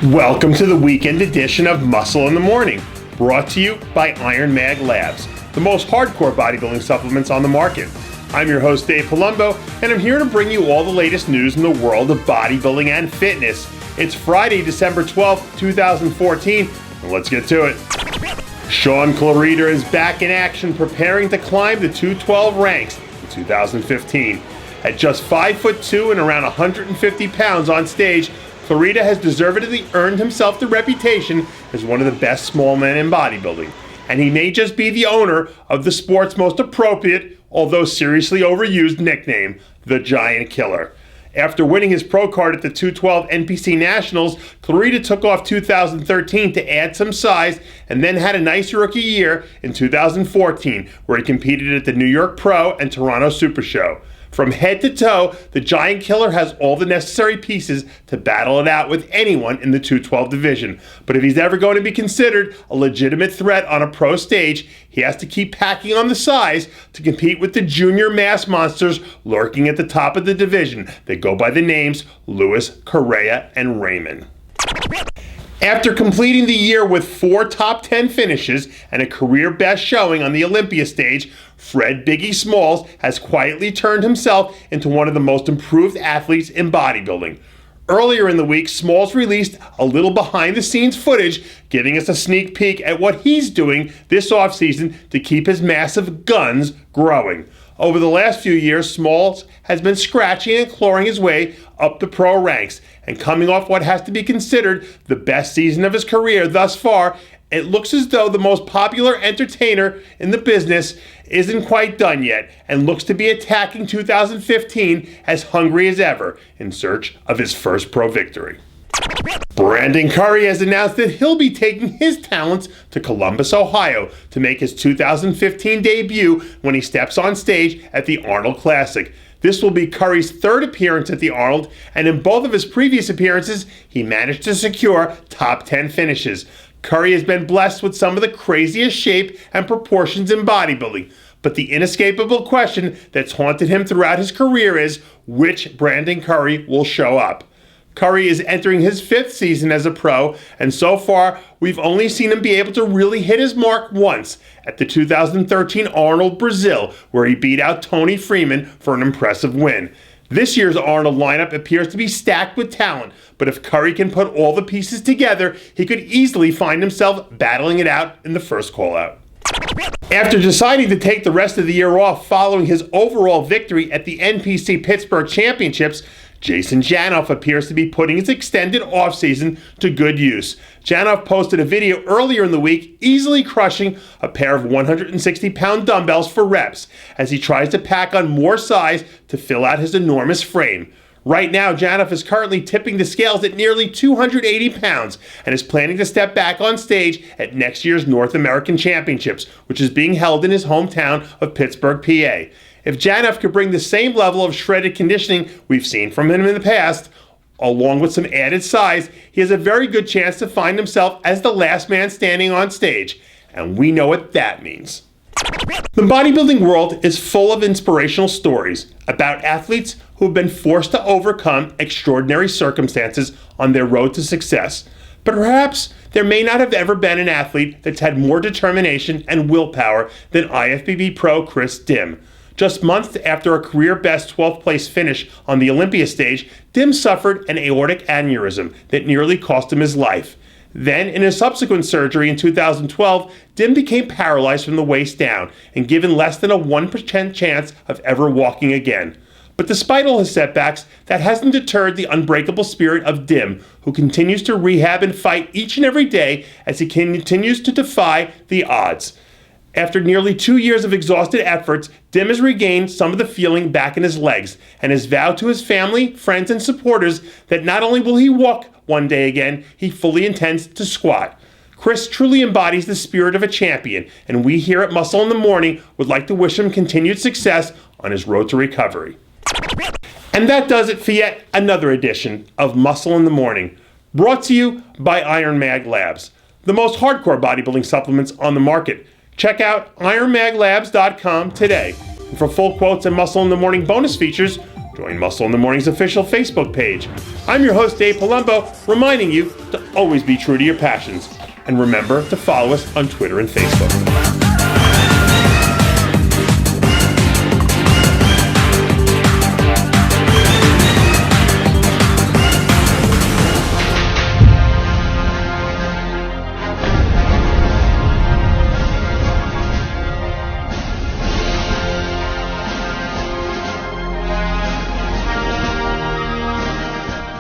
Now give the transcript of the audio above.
Welcome to the weekend edition of Muscle in the Morning, brought to you by Iron Mag Labs, the most hardcore bodybuilding supplements on the market. I'm your host, Dave Palumbo, and I'm here to bring you all the latest news in the world of bodybuilding and fitness. It's Friday, December 12th, 2014, and let's get to it. Sean Clarida is back in action, preparing to climb the 212 ranks in 2015. At just 5'2" and around 150 pounds on stage, Clarida has deservedly earned himself the reputation as one of the best small men in bodybuilding, and he may just be the owner of the sport's most appropriate, although seriously overused nickname, the Giant Killer. After winning his pro card at the 212 NPC Nationals, Clarida took off 2013 to add some size and then had a nice rookie year in 2014, where he competed at the New York Pro and Toronto Super Show. From head to toe, the Giant Killer has all the necessary pieces to battle it out with anyone in the 212 division. But if he's ever going to be considered a legitimate threat on a pro stage, he has to keep packing on the size to compete with the junior mass monsters lurking at the top of the division that go by the names Lewis, Correa, and Raymond. After completing the year with 4 top 10 finishes and a career best showing on the Olympia stage, Fred Biggie Smalls has quietly turned himself into one of the most improved athletes in bodybuilding. Earlier in the week, Smalls released a little behind-the-scenes footage, giving us a sneak peek at what he's doing this offseason to keep his massive guns growing. Over the last few years, Smalls has been scratching and clawing his way up the pro ranks, and coming off what has to be considered the best season of his career thus far, it looks as though the most popular entertainer in the business isn't quite done yet and looks to be attacking 2015 as hungry as ever in search of his first pro victory. Brandon Curry has announced that he'll be taking his talents to Columbus, Ohio to make his 2015 debut when he steps on stage at the Arnold Classic. This will be Curry's 3rd appearance at the Arnold, and in both of his previous appearances, he managed to secure top 10 finishes. Curry has been blessed with some of the craziest shape and proportions in bodybuilding, but the inescapable question that's haunted him throughout his career is, which Brandon Curry will show up? Curry is entering his 5th season as a pro, and so far, we've only seen him be able to really hit his mark once at the 2013 Arnold Brazil, where he beat out Tony Freeman for an impressive win. This year's Arnold lineup appears to be stacked with talent, but if Curry can put all the pieces together, he could easily find himself battling it out in the first call-out. After deciding to take the rest of the year off following his overall victory at the NPC Pittsburgh Championships, Jason Janoff appears to be putting his extended offseason to good use. Janoff posted a video earlier in the week easily crushing a pair of 160-pound dumbbells for reps as he tries to pack on more size to fill out his enormous frame. Right now, Janoff is currently tipping the scales at nearly 280 pounds and is planning to step back on stage at next year's North American Championships, which is being held in his hometown of Pittsburgh, PA. If Janoff could bring the same level of shredded conditioning we've seen from him in the past, along with some added size, he has a very good chance to find himself as the last man standing on stage. And we know what that means. The bodybuilding world is full of inspirational stories about athletes who have been forced to overcome extraordinary circumstances on their road to success. But perhaps there may not have ever been an athlete that's had more determination and willpower than IFBB pro Chris Dim. Just months after a career-best 12th place finish on the Olympia stage, Dim suffered an aortic aneurysm that nearly cost him his life. Then, in a subsequent surgery in 2012, Dim became paralyzed from the waist down and given less than a 1% chance of ever walking again. But despite all his setbacks, that hasn't deterred the unbreakable spirit of Dim, who continues to rehab and fight each and every day as he continues to defy the odds. After nearly 2 years of exhausted efforts, Dim has regained some of the feeling back in his legs and has vowed to his family, friends, and supporters that not only will he walk one day again, he fully intends to squat. Chris truly embodies the spirit of a champion, and we here at Muscle in the Morning would like to wish him continued success on his road to recovery. And that does it for yet another edition of Muscle in the Morning, brought to you by Iron Mag Labs, the most hardcore bodybuilding supplements on the market. Check out ironmaglabs.com today. And for full quotes and Muscle in the Morning bonus features, Join Muscle in the Morning's official Facebook page. I'm your host, Dave Palumbo, reminding you to always be true to your passions. And remember to follow us on Twitter and Facebook.